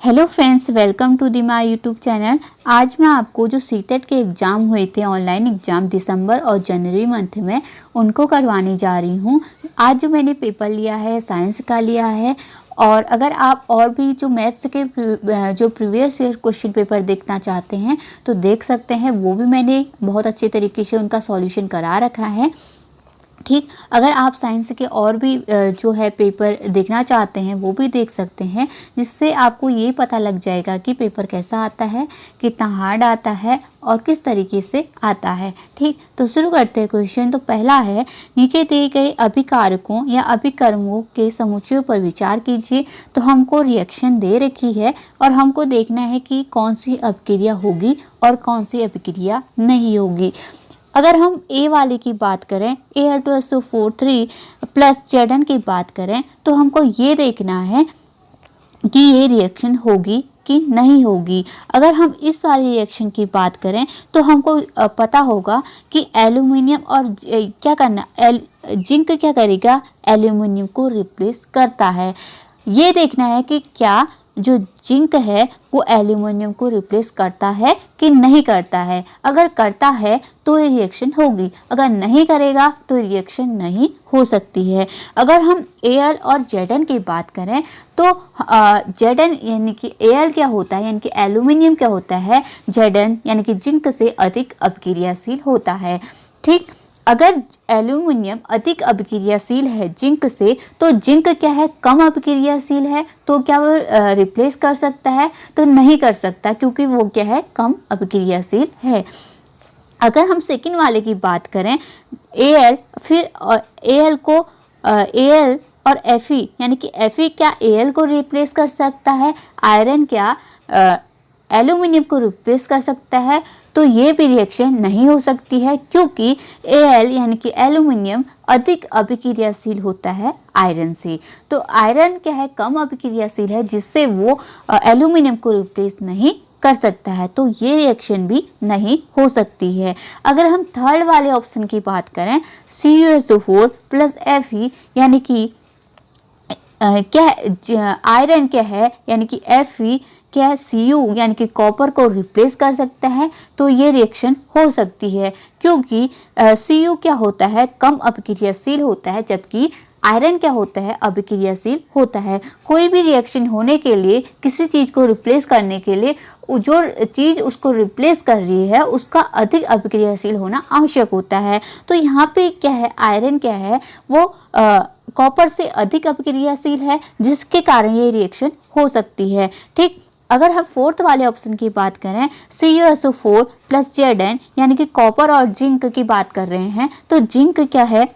Hello friends, welcome to the my YouTube channel. आज मैं आपको जो सीटेट के एग्ज़ाम हुए थे, ऑनलाइन एग्ज़ाम दिसंबर और जनवरी मंथ में, उनको करवाने जा रही हूँ। आज जो मैंने पेपर लिया है साइंस का लिया है। और अगर आप और भी जो मैथ्स के जो प्रीवियस ईयर क्वेश्चन पेपर देखना चाहते हैं तो देख सकते हैं, वो भी मैंने बहुत अच्छे तरीके से उनका सॉल्यूशन करा रखा है। ठीक, अगर आप साइंस के और भी जो है पेपर देखना चाहते हैं वो भी देख सकते हैं, जिससे आपको ये पता लग जाएगा कि पेपर कैसा आता है, कितना हार्ड आता है और किस तरीके से आता है। ठीक, तो शुरू करते हैं क्वेश्चन। तो पहला है, नीचे दिए गए अभिकारकों या अभिकर्मों के समुच्चयों पर विचार कीजिए। तो हमको रिएक्शन दे रखी है और हमको देखना है कि कौन सी अभिक्रिया होगी और कौन सी अभिक्रिया नहीं होगी। अगर हम ए वाले की बात करें, Al2SO4 प्लस Zn की बात करें, तो हमको ये देखना है कि ये रिएक्शन होगी कि नहीं होगी। अगर हम इस वाले रिएक्शन की बात करें तो हमको पता होगा कि एल्यूमिनियम और क्या करना, जिंक क्या करेगा, एल्यूमिनियम को रिप्लेस करता है। ये देखना है कि क्या जो जिंक है वो एल्यूमिनियम को रिप्लेस करता है कि नहीं करता है। अगर करता है तो ये रिएक्शन होगी, अगर नहीं करेगा तो रिएक्शन नहीं हो सकती है। अगर हम Al और Zn की बात करें तो Zn यानी कि Al क्या होता है, यानी कि एल्यूमिनियम क्या होता है, Zn यानी कि जिंक से अधिक अपक्रियाशील होता है। ठीक, अगर एल्यूमिनियम अधिक अभिक्रियाशील है जिंक से, तो जिंक क्या है, कम अभिक्रियाशील है। तो क्या वो रिप्लेस कर सकता है? तो नहीं कर सकता, क्योंकि वो क्या है, कम अभिक्रियाशील है। अगर हम सेकंड वाले की बात करें, Al, फिर Al को Al और Fe यानी कि Fe क्या Al को रिप्लेस कर सकता है, आयरन क्या एल्यूमिनियम को रिप्लेस कर सकता है? तो ये भी रिएक्शन नहीं हो सकती है, क्योंकि Al यानी कि एल्यूमिनियम अधिक अभिक्रियाशील होता है आयरन से। तो आयरन क्या है, कम अभिक्रियाशील है, जिससे वो एल्यूमिनियम को रिप्लेस नहीं कर सकता है। तो ये रिएक्शन भी नहीं हो सकती है। अगर हम थर्ड वाले ऑप्शन की बात करें, CuSO4 प्लस Fe यानी कि क्या आयरन क्या है, यानी कि Fe क्या है, Cu यानी कि कॉपर को रिप्लेस कर सकता है। तो ये रिएक्शन हो सकती है, क्योंकि Cu क्या होता है, कम अभिक्रियाशील होता है, जबकि आयरन क्या होता है, अभिक्रियाशील होता है। कोई भी रिएक्शन होने के लिए, किसी चीज़ को रिप्लेस करने के लिए, जो चीज़ उसको रिप्लेस कर रही है उसका अधिक अभिक्रियाशील होना आवश्यक होता है। तो यहाँ पे क्या है, आयरन क्या है, वो कॉपर से अधिक अभिक्रियाशील है, जिसके कारण ये रिएक्शन हो सकती है। ठीक, अगर हम फोर्थ वाले ऑप्शन की बात करें, CuSO4 प्लस Zn यानी कि कॉपर और जिंक की बात कर रहे हैं, तो जिंक क्या है,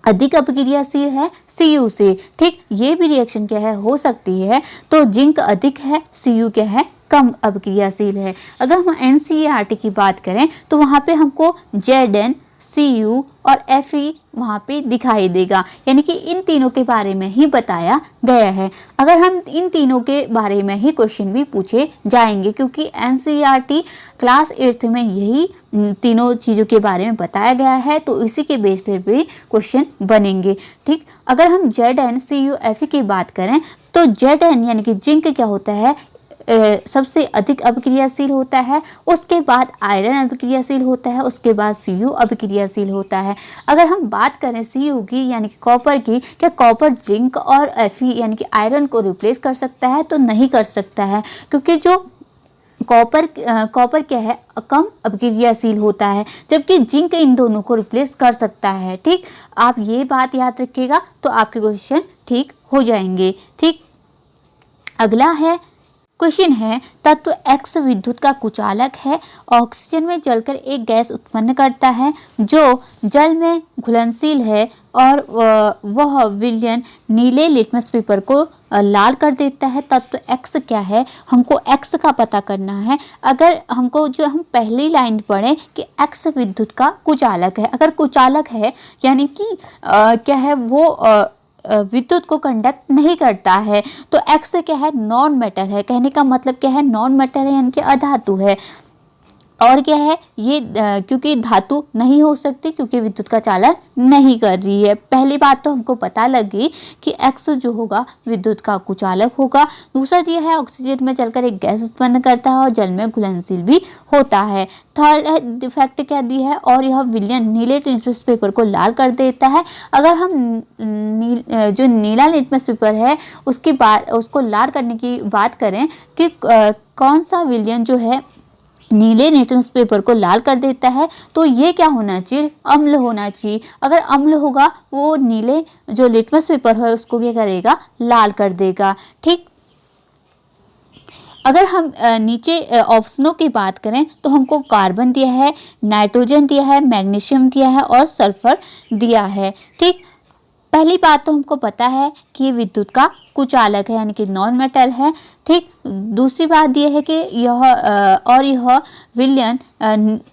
अधिक अभिक्रियाशील है Cu से। ठीक, ये भी रिएक्शन क्या है, हो सकती है। तो जिंक अधिक है, Cu क्या है, कम अभिक्रियाशील है। अगर हम NCERT की बात करें तो वहाँ पे हमको Zn, Cu और Fe वहाँ पे दिखाई देगा, यानी कि इन तीनों के बारे में ही बताया गया है। अगर हम इन तीनों के बारे में ही क्वेश्चन भी पूछे जाएंगे, क्योंकि NCERT क्लास 8 में यही तीनों चीज़ों के बारे में बताया गया है, तो इसी के बेस पर भी क्वेश्चन बनेंगे। ठीक, अगर हम Zn, Cu, Fe की बात करें तो Zn यानी कि जिंक क्या होता है, सबसे अधिक अभिक्रियाशील होता है, उसके बाद आयरन अभिक्रियाशील होता है, उसके बाद Cu अभिक्रियाशील होता है। अगर हम बात करें Cu की यानी कि कॉपर की, क्या कॉपर जिंक और Fe यानी कि आयरन को रिप्लेस कर सकता है? तो नहीं कर सकता है, क्योंकि जो कॉपर क्या है, कम अभिक्रियाशील होता है, जबकि जिंक इन दोनों को रिप्लेस कर सकता है। ठीक, आप ये बात याद रखिएगा तो आपके क्वेश्चन ठीक हो जाएंगे। ठीक, अगला है क्वेश्चन है, तत्व X विद्युत का कुचालक है, ऑक्सीजन में जलकर एक गैस उत्पन्न करता है जो जल में घुलनशील है, और वह विलयन नीले लिटमस पेपर को लाल कर देता है। तत्व X क्या है, हमको X का पता करना है। अगर हमको जो हम पहली लाइन पढ़ें कि X विद्युत का कुचालक है, अगर कुचालक है यानी कि क्या है, वो विद्युत को कंडक्ट नहीं करता है, तो X क्या है, नॉन मेटल है। कहने का मतलब क्या है, नॉन मेटल है, यानी कि अधातु है। और क्या है ये क्योंकि धातु नहीं हो सकती, क्योंकि विद्युत का चालन नहीं कर रही है। पहली बात तो हमको पता लगी कि X जो होगा विद्युत का कुचालक होगा। दूसरा दिया है ऑक्सीजन में चलकर एक गैस उत्पन्न करता है और जल में घुलनशील भी होता है। थर्ड फैक्ट क्या दिया है, और यह विलयन नीले लिटमस पेपर को लाल कर देता है। अगर हम जो नीला लिटमस पेपर है उसकी बात, उसको लाल करने की बात करें कि कौन सा विलयन जो है नीले लिटमस पेपर को लाल कर देता है, तो ये क्या होना चाहिए, अम्ल होना चाहिए। अगर अम्ल होगा वो नीले जो लिटमस पेपर है उसको क्या करेगा, लाल कर देगा। ठीक, अगर हम नीचे ऑप्शनों की बात करें तो हमको कार्बन दिया है, नाइट्रोजन दिया है, मैग्नीशियम दिया है और सल्फर दिया है। ठीक, पहली बात तो हमको पता है कि ये विद्युत का कुचालक है, यानी कि नॉन मेटल है। ठीक, दूसरी बात यह है कि यह विलयन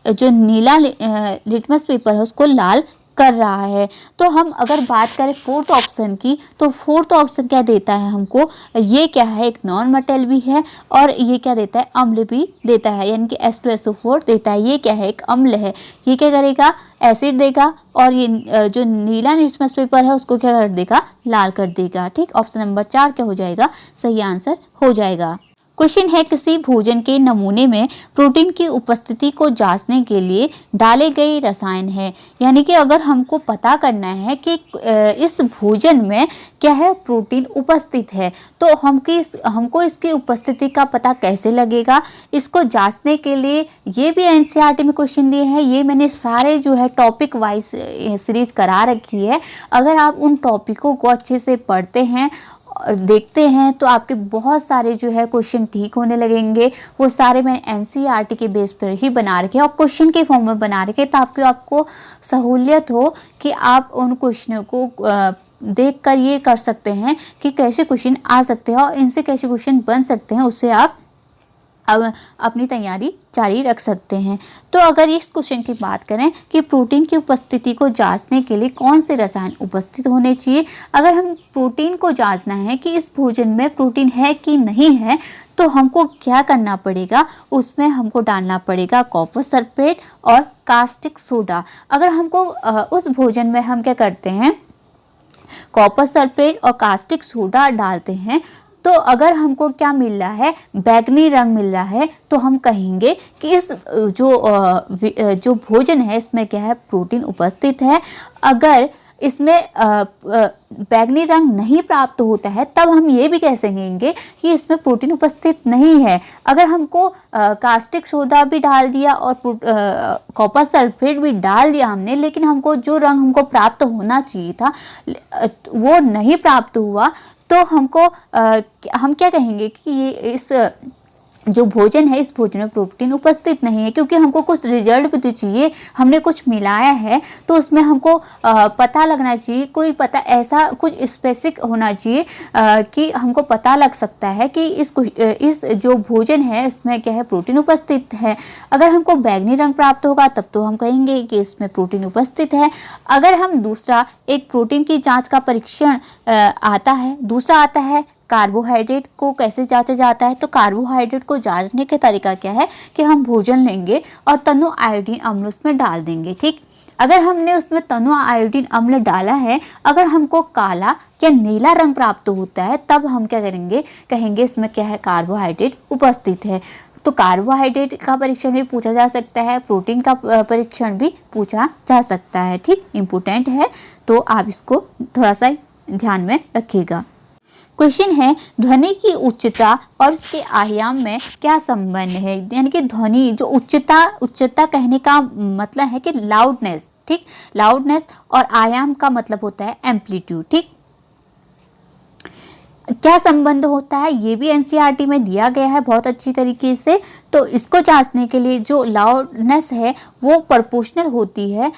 जो नीला लिटमस पेपर है उसको लाल कर रहा है। तो हम अगर बात करें फोर्थ ऑप्शन की, तो फोर्थ ऑप्शन क्या देता है हमको, ये क्या है, एक नॉन मेटल भी है और ये क्या देता है, अम्ल भी देता है, यानी कि H2SO4 देता है। ये क्या है, एक अम्ल है। ये क्या करेगा, एसिड देगा और ये जो नीला लिटमस पेपर है उसको क्या कर देगा, लाल कर देगा। ठीक, ऑप्शन नंबर 4 क्या हो जाएगा, सही आंसर हो जाएगा। क्वेश्चन है, किसी भोजन के नमूने में प्रोटीन की उपस्थिति को जांचने के लिए डाले गए रसायन है। यानी कि अगर हमको पता करना है कि इस भोजन में क्या है, प्रोटीन उपस्थित है, तो हमको इसकी उपस्थिति का पता कैसे लगेगा। इसको जांचने के लिए ये भी एनसीईआरटी में क्वेश्चन दिए हैं। ये मैंने सारे जो है टॉपिक वाइज सीरीज करा रखी है। अगर आप उन टॉपिकों को अच्छे से पढ़ते हैं, देखते हैं, तो आपके बहुत सारे जो है क्वेश्चन ठीक होने लगेंगे। वो सारे मैंने एनसीईआरटी के बेस पर ही बना रखे और क्वेश्चन के फॉर्म में बना रखे, ताकि आपको सहूलियत हो कि आप उन क्वेश्चनों को देख कर ये कर सकते हैं कि कैसे क्वेश्चन आ सकते हैं और इनसे कैसे क्वेश्चन बन सकते हैं। उससे आप अब अपनी तैयारी जारी रख सकते हैं। तो अगर इस क्वेश्चन की बात करें कि प्रोटीन की उपस्थिति को जांचने के लिए कौन से रसायन उपस्थित होने चाहिए, अगर हम प्रोटीन को जांचना है कि इस भोजन में प्रोटीन है कि नहीं है, तो हमको क्या करना पड़ेगा, उसमें हमको डालना पड़ेगा कॉपर सल्फेट और कास्टिक सोडा। अगर हमको उस भोजन में हम क्या करते हैं, कॉपर सल्फेट और कास्टिक सोडा डालते हैं, तो अगर हमको क्या मिल रहा है, बैगनी रंग मिल रहा है, तो हम कहेंगे कि इस जो भोजन है इसमें क्या है, प्रोटीन उपस्थित है। अगर इसमें बैगनी रंग नहीं प्राप्त होता है, तब हम ये भी कह सकेंगे कि इसमें प्रोटीन उपस्थित नहीं है। अगर हमको कास्टिक सोडा भी डाल दिया और कॉपर सल्फेट भी डाल दिया हमने, लेकिन हमको जो रंग हमको प्राप्त होना चाहिए था वो नहीं प्राप्त हुआ, तो हमको हम क्या कहेंगे कि ये इस जो भोजन है, इस भोजन में प्रोटीन उपस्थित नहीं है। क्योंकि हमको कुछ रिजल्ट भी तो चाहिए, हमने कुछ मिलाया है, तो उसमें हमको पता लगना चाहिए, कोई पता ऐसा कुछ स्पेसिफिक होना चाहिए कि हमको पता लग सकता है कि इस जो भोजन है इसमें क्या है, प्रोटीन उपस्थित है। अगर हमको बैगनी रंग प्राप्त होगा तब तो हम कहेंगे कि इसमें प्रोटीन उपस्थित है। अगर हम दूसरा एक प्रोटीन की जाँच का परीक्षण आता है, दूसरा आता है कार्बोहाइड्रेट को कैसे जांचा जाता है। तो कार्बोहाइड्रेट को जांचने का तरीका क्या है कि हम भोजन लेंगे और तनु आयोडीन अम्ल उसमें डाल देंगे। ठीक, अगर हमने उसमें तनु आयोडीन अम्ल डाला है, अगर हमको काला या नीला रंग प्राप्त होता है, तब हम क्या करेंगे, कहेंगे इसमें क्या है, कार्बोहाइड्रेट उपस्थित है। तो कार्बोहाइड्रेट का परीक्षण भी पूछा जा सकता है, प्रोटीन का परीक्षण भी पूछा जा सकता है। ठीक, इम्पोर्टेंट है, तो आप इसको थोड़ा सा ध्यान में रखिएगा। क्वेश्चन है, ध्वनि की उच्चता और उसके आयाम में क्या संबंध है। यानी कि ध्वनि जो उच्चता कहने का मतलब है कि लाउडनेस। ठीक, लाउडनेस और आयाम का मतलब होता है एम्पलीट्यूड। ठीक, क्या संबंध होता है ये भी एनसीईआरटी में दिया गया है बहुत अच्छी तरीके से। तो इसको जांचने के लिए जो लाउडनेस है वो प्रोपोर्शनल होती है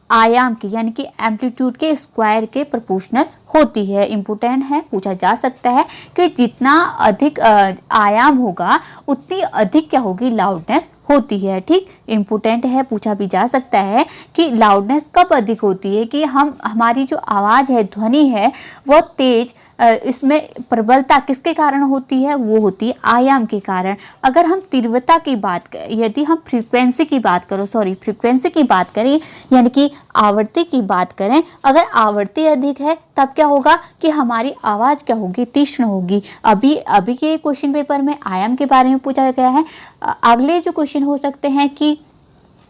आयाम की, यानी कि एम्पलीट्यूड के स्क्वायर के प्रोपोर्शनल होती है। इम्पोर्टेंट है, पूछा जा सकता है कि जितना अधिक आयाम होगा उतनी अधिक क्या होगी, लाउडनेस होती है। ठीक, इम्पोर्टेंट है, पूछा भी जा सकता है कि लाउडनेस कब अधिक होती है कि हमारी जो आवाज़ है, ध्वनि है, वो तेज इसमें प्रबलता किसके कारण होती है, वो होती है आयाम के कारण। अगर हम तीव्रता की बात करें, यदि हम फ्रीक्वेंसी की बात करें यानी कि आवृत्ति की बात करें, अगर आवृत्ति अधिक है तब क्या होगा कि हमारी आवाज़ क्या होगी, तीक्ष्ण होगी। अभी के क्वेश्चन पेपर में आयाम के बारे में पूछा गया है। अगले जो क्वेश्चन हो सकते हैं कि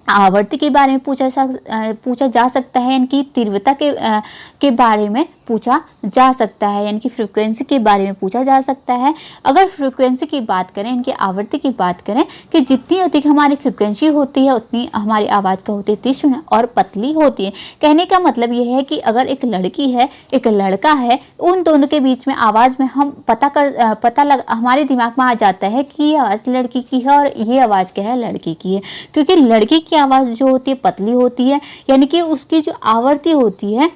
आवृत्ति के बारे में पूछा जा सकता है, यानी कि तीव्रता के बारे में पूछा जा सकता है, यानी कि फ्रीक्वेंसी के बारे में पूछा जा सकता है। अगर फ्रीक्वेंसी की बात करें, इनकी आवृत्ति की बात करें कि जितनी अधिक हमारी फ्रीक्वेंसी होती है उतनी हमारी आवाज़ का होती है तीक्ष्ण और पतली होती है। कहने का मतलब यह है कि अगर एक लड़की है, एक लड़का है, उन दोनों के बीच में आवाज़ में हम हमारे दिमाग में आ जाता है कि ये आवाज़ लड़की की है और ये आवाज़ क्या है, लड़की की है। क्योंकि लड़की की आवाज़ जो होती है पतली होती है, यानी कि उसकी जो आवृत्ति होती है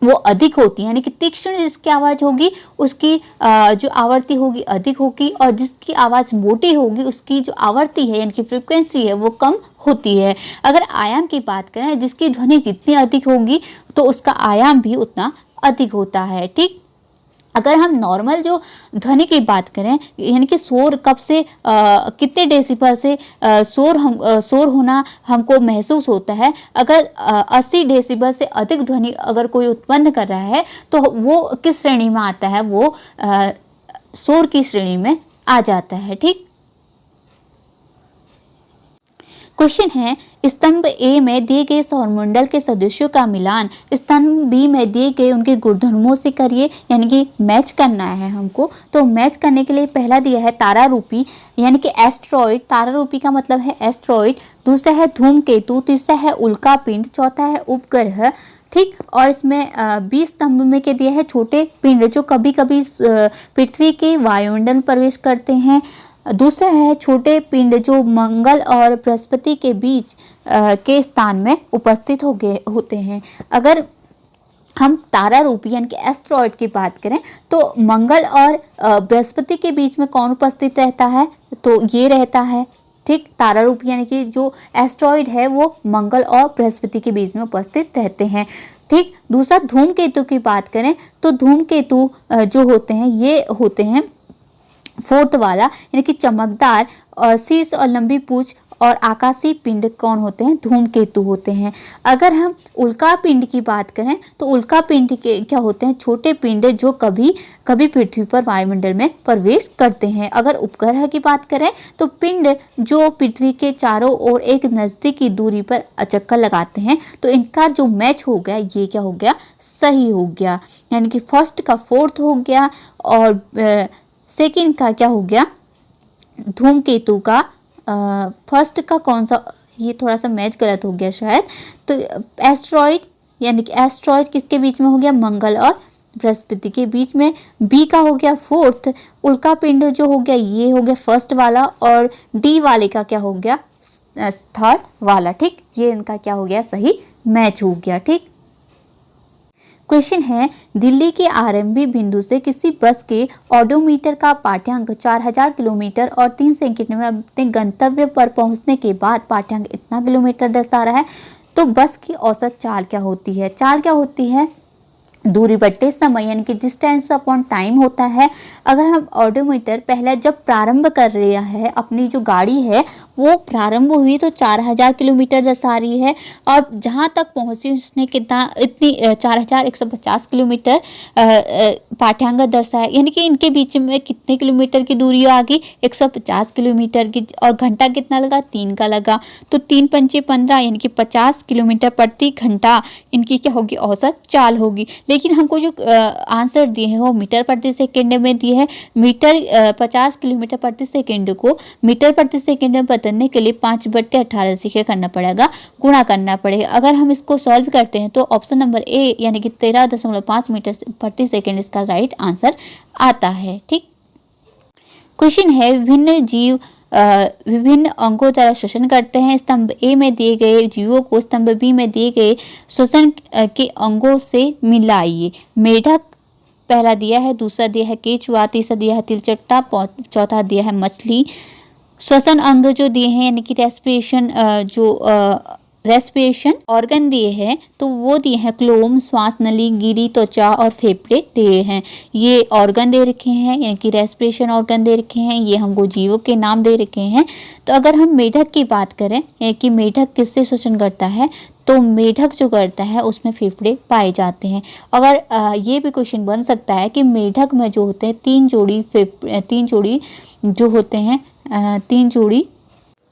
वो अधिक होती है, यानी कि तीक्ष्ण जिसकी आवाज़ होगी उसकी जो आवृत्ति होगी अधिक होगी, और जिसकी आवाज़ मोटी होगी उसकी जो आवृत्ति है यानी कि फ्रीक्वेंसी है वो कम होती है। अगर आयाम की बात करें, जिसकी ध्वनि जितनी अधिक होगी तो उसका आयाम भी उतना अधिक होता है। ठीक, अगर हम नॉर्मल जो ध्वनि की बात करें, यानी कि शोर कब से कितने डेसिबल से शोर होना हमको महसूस होता है। अगर 80 डेसिबल से अधिक ध्वनि अगर कोई उत्पन्न कर रहा है तो वो किस श्रेणी में आता है, वो शोर की श्रेणी में आ जाता है। ठीक, क्वेश्चन है स्तंभ ए में दिए गए सौरमंडल के सदस्यों का मिलान स्तंभ बी में दिए गए उनके गुणधर्मों से करिए, यानी कि मैच करना है हमको। तो मैच करने के लिए पहला दिया है तारारूपी, यानी कि एस्ट्रॉइड। तारारूपी का मतलब है एस्ट्रॉइड। दूसरा है धूमकेतु, तीसरा है उल्कापिंड, चौथा है उपग्रह। ठीक, और इसमें 20 स्तंभ में के दिया है छोटे पिंड जो कभी कभी पृथ्वी के वायुमंडल में प्रवेश करते हैं। दूसरा है छोटे पिंड जो मंगल और बृहस्पति के बीच के स्थान में उपस्थित होते हैं। अगर हम तारारूपी यानी कि एस्ट्रॉइड की बात करें तो मंगल और बृहस्पति के बीच में कौन उपस्थित रहता है, तो ये रहता है। ठीक, तारारूपी यानी कि जो एस्ट्रॉइड है वो मंगल और बृहस्पति के बीच में उपस्थित रहते हैं। ठीक, दूसरा धूमकेतु की बात करें तो धूमकेतु जो होते हैं ये होते हैं फोर्थ वाला, यानी कि चमकदार और शीर्ष और लंबी पूंछ और आकाशीय पिंड कौन होते हैं, धूमकेतु होते हैं। अगर हम उल्का पिंड की बात करें तो उल्का पिंड के क्या होते हैं, छोटे पिंड जो कभी कभी पृथ्वी पर वायुमंडल में प्रवेश करते हैं। अगर उपग्रह की बात करें तो पिंड जो पृथ्वी के चारों ओर एक नज़दीकी दूरी पर चक्कर लगाते हैं। तो इनका जो मैच हो गया ये क्या हो गया, सही हो गया, यानी कि फर्स्ट का फोर्थ हो गया और सेकंड का क्या हो गया, धूमकेतु का फर्स्ट का कौन सा, ये थोड़ा सा मैच गलत हो गया शायद। तो एस्ट्रॉइड यानी कि एस्ट्रॉइड किसके बीच में हो गया, मंगल और बृहस्पति के बीच में। बी का हो गया फोर्थ, उल्कापिंड जो हो गया ये हो गया फर्स्ट वाला, और डी वाले का क्या हो गया, थर्ड वाला। ठीक, ये इनका क्या हो गया, सही मैच हो गया। ठीक, क्वेश्चन है दिल्ली के आरंभी बिंदु से किसी बस के ओडोमीटर का पाठ्यांक 4000 किलोमीटर और 3 सेकंड में अपने गंतव्य पर पहुंचने के बाद पाठ्यांक इतना किलोमीटर दर्शा रहा है। तो बस की औसत चाल क्या होती है, चाल क्या होती है, दूरी बट्टे समय यानी कि डिस्टेंस अपॉन टाइम होता है। अगर हम ऑडोमीटर पहले जब प्रारंभ कर रहे हैं, अपनी जो गाड़ी है वो प्रारंभ हुई तो 4000 किलोमीटर दर्शा रही है, और जहाँ तक पहुँची उसने इतनी 4150 किलोमीटर पाठ्यांक दर्शाया, यानी कि इनके बीच में कितने किलोमीटर की दूरी आ गई, 150 किलोमीटर की, और घंटा कितना लगा, 3 का लगा। तो 3 पंचे 15 यानी कि 50 किलोमीटर प्रति घंटा इनकी क्या होगी, औसत चाल होगी। लेकिन हमको जो आंसर दिए हैं वो मीटर प्रति सेकंड में दिए हैं। मीटर 50 किलोमीटर प्रति सेकंड को मीटर प्रति सेकंड में बदलने के लिए 5/18 से क्या करना पड़ेगा, गुणा करना पड़ेगा। अगर हम इसको सॉल्व करते हैं तो ऑप्शन नंबर ए यानी कि 13.5 मीटर प्रति सेकंड इसका राइट आंसर आता है। ठीक, क्वेश्चन है विभिन्न जीव विभिन्न अंगों द्वारा श्वसन करते हैं। स्तंभ ए में दिए गए जीवों को स्तंभ बी में दिए गए श्वसन के अंगों से मिलाइए। मेढक पहला दिया है, दूसरा दिया है केचुआ, तीसरा दिया है तिलचट्टा, चौथा दिया है मछली। श्वसन अंग जो दिए हैं यानी कि रेस्पिरेशन जो रेस्पिरेशन ऑर्गन दिए हैं तो वो दिए हैं क्लोम, श्वास नली, गिरी, त्वचा और फेफड़े दिए हैं। ये ऑर्गन दे रखे हैं, यानी कि रेस्पिरेशन ऑर्गन दे रखे हैं, ये हमको जीवों के नाम दे रखे हैं। तो अगर हम मेढक की बात करें कि मेढक किससे श्वसन करता है, तो मेढक जो करता है उसमें फेफड़े पाए जाते हैं। अगर ये भी क्वेश्चन बन सकता है कि मेढक में जो होते हैं तीन जोड़ी जो होते हैं, तीन जोड़ी,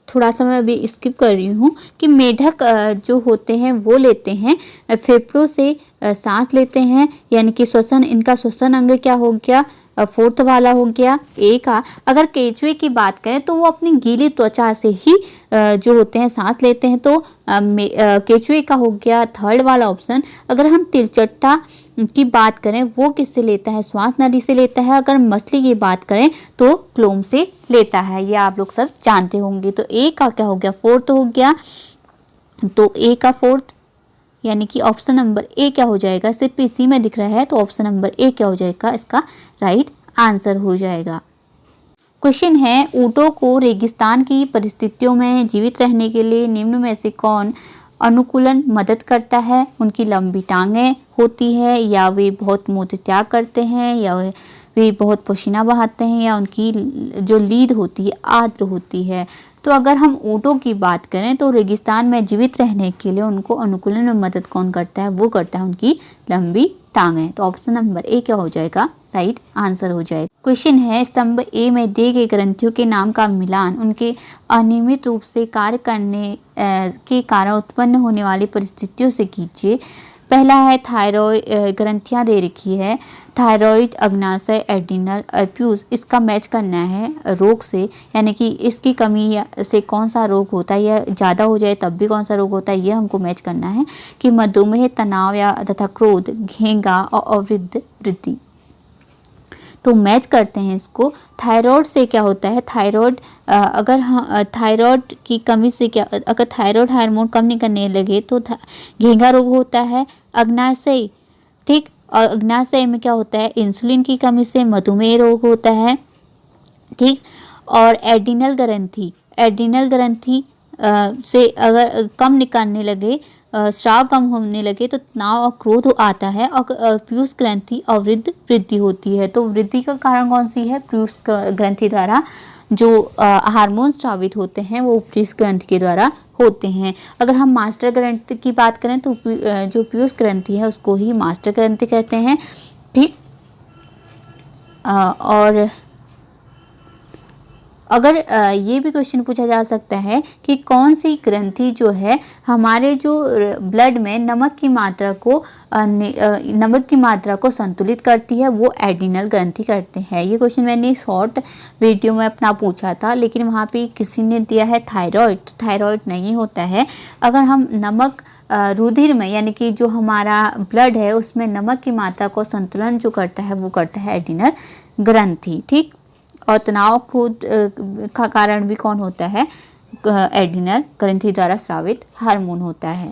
थोड़ा सा मैं अभी स्किप कर रही हूँ कि मेढक जो होते हैं वो लेते हैं फेफड़ों से सांस लेते हैं, यानी कि श्वसन, इनका श्वसन अंग क्या हो गया, फोर्थ वाला हो गया ए का। अगर केचुए की बात करें तो वो अपनी गीली त्वचा से ही जो होते हैं सांस लेते हैं, तो केचुए का हो गया थर्ड वाला ऑप्शन। अगर हम तिलचट्टा की बात करें वो किससे लेता है, श्वास नली से लेता है। अगर मछली की बात करें तो क्लोम से लेता है, ये आप लोग सब जानते होंगे। तो ए का क्या हो गया, फोर्थ हो गया, तो ए का फोर्थ, यानी कि ऑप्शन नंबर ए क्या हो जाएगा, सिर्फ इसी में दिख रहा है तो ऑप्शन नंबर ए क्या हो जाएगा, इसका राइट आंसर हो जाएगा। क्वेश्चन है, ऊँटों को रेगिस्तान की परिस्थितियों में जीवित रहने के लिए निम्न में से कौन अनुकूलन मदद करता है। उनकी लंबी टांगें होती है, या वे बहुत मूत्र त्याग करते हैं, या वे बहुत पसीना बहाते हैं, या उनकी जो लीद होती है आर्द्र होती है। तो अगर हम ऊँटों की बात करें तो रेगिस्तान में जीवित रहने के लिए उनको अनुकूलन में मदद कौन करता है, वो करता है उनकी लंबी टांगें। तो ऑप्शन नंबर ए क्या हो जाएगा, राइट आंसर हो जाएगा। क्वेश्चन है, स्तंभ ए में दिए गए ग्रंथियों के नाम का मिलान उनके अनियमित रूप से कार्य करने के कारण उत्पन्न होने वाली परिस्थितियों से कीजिए। पहला है थायरॉइड, ग्रंथियां दे रखी है, थायरॉइड, अग्नाशय, एड्रिनल, अप्यूज, इसका मैच करना है रोग से, यानी कि इसकी कमी से कौन सा रोग होता है, या ज़्यादा हो जाए तब भी कौन सा रोग होता है, ये हमको मैच करना है। कि मधुमेह, तनाव या तथा क्रोध, घेंगा और अवृद्ध वृद्धि। तो मैच करते हैं इसको। थायराइड से क्या होता है, थायराइड अगर थायराइड की कमी से क्या, अगर थायराइड हार्मोन कम नहीं करने लगे तो घेंघा रोग होता है। अग्नाशय, ठीक, और अग्नाशय में क्या होता है, इंसुलिन की कमी से मधुमेह रोग होता है, ठीक। और एड्रिनल ग्रंथि, एड्रिनल ग्रंथि से अगर कम निकालने लगे, स्राव कम होने लगे तो तनाव और क्रोध आता है। और पीयूष ग्रंथि अवृद्ध वृद्धि होती है। तो वृद्धि का कारण कौन सी है, पीयूष ग्रंथि द्वारा जो हार्मोन स्रावित होते हैं वो पीयूष ग्रंथि के द्वारा होते हैं। अगर हम मास्टर ग्रंथि की बात करें तो जो पीयूष ग्रंथि है उसको ही मास्टर ग्रंथि कहते हैं, ठीक। और अगर ये भी क्वेश्चन पूछा जा सकता है कि कौन सी ग्रंथि जो है हमारे जो ब्लड में नमक की मात्रा को संतुलित करती है, वो एड्रिनल ग्रंथि करते हैं। ये क्वेश्चन मैंने शॉर्ट वीडियो में अपना पूछा था, लेकिन वहाँ पे किसी ने दिया है थायराइड, थायराइड नहीं होता है। अगर हम नमक रुधिर में, यानी कि जो हमारा ब्लड है उसमें नमक की मात्रा को संतुलन जो करता है वो करता है एड्रिनल ग्रंथि, ठीक। और तनाव क्रोध का कारण भी कौन होता है, एड्रिनल ग्रंथि द्वारा स्रावित हार्मोन होता है।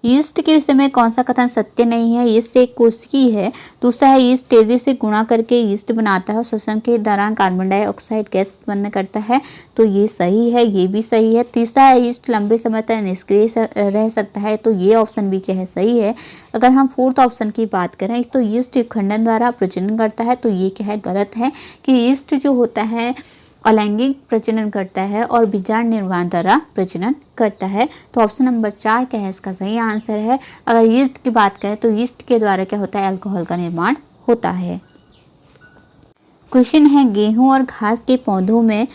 यीस्ट के विषय में कौन सा कथन सत्य नहीं है। यीस्ट एक कोशिकी है। दूसरा है, यीस्ट तेजी से गुणा करके यीस्ट बनाता है और श्वसन के दौरान कार्बन डाइऑक्साइड गैस उत्पन्न करता है। तो ये सही है, ये भी सही है। तीसरा है, यीस्ट लंबे समय तक निष्क्रिय रह सकता है। तो ये ऑप्शन भी क्या है, सही है। अगर हम फोर्थ ऑप्शन की बात करें तो यीस्ट खंडन द्वारा प्रजनन करता है। तो ये क्या है, गलत है कि यीस्ट जो होता है अलैंगिक प्रजनन करता है और बीजाणु निर्माण द्वारा प्रजनन करता है। तो ऑप्शन नंबर 4 क्या है, इसका सही आंसर है। अगर यीस्ट की बात करें तो यीस्ट के द्वारा क्या होता है, अल्कोहल का निर्माण होता है। क्वेश्चन है, गेहूं और घास के पौधों में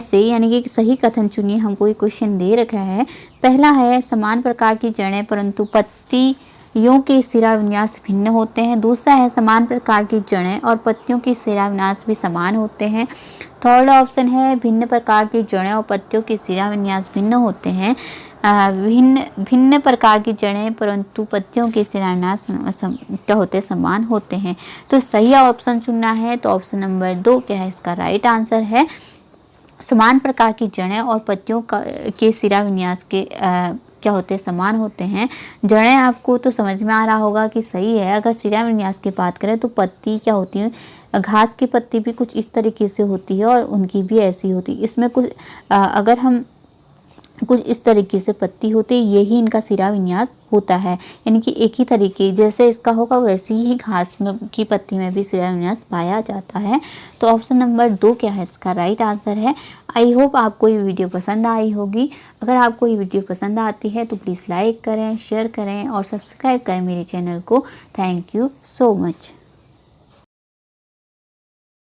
से यानी कि सही कथन चुनिए। हमको ये क्वेश्चन दे रखा है। पहला है, समान प्रकार की जड़ें परंतु पत्तियों के सिरा विन्यास भिन्न होते हैं। दूसरा है, समान प्रकार की जड़ें और पत्तियों के सिरा विन्यास भी समान होते हैं। थर्ड ऑप्शन है, भिन्न प्रकार की जड़ें और पत्तियों के सिरा विन्यास भिन्न होते हैं। भिन्न प्रकार की जड़ें परंतु पत्तियों के सिरा विन्यास क्या होते हैं, समान होते हैं। तो सही ऑप्शन चुनना है। तो ऑप्शन नंबर 2 क्या है, इसका राइट आंसर है। समान प्रकार की जड़ें और पत्तियों के सिरा विन्यास के क्या होते हैं, समान होते हैं। जड़ें आपको तो समझ में आ रहा होगा कि सही है। अगर सिरा विन्यास की बात करें तो पत्ती क्या होती है, घास की पत्ती भी कुछ इस तरीके से होती है और उनकी भी ऐसी होती है। इसमें कुछ अगर हम कुछ इस तरीके से पत्ती होती है, यही इनका सिरा विन्यास होता है। यानी कि एक ही तरीके जैसे इसका होगा वैसे ही घास में की पत्ती में भी सिरा विन्यास पाया जाता है। तो ऑप्शन नंबर 2 क्या है, इसका राइट आंसर है। आई होप आपको ये वीडियो पसंद आई होगी। अगर आपको ये वीडियो पसंद आती है तो प्लीज़ लाइक करें, शेयर करें और सब्सक्राइब करें मेरे चैनल को। Thank you so much.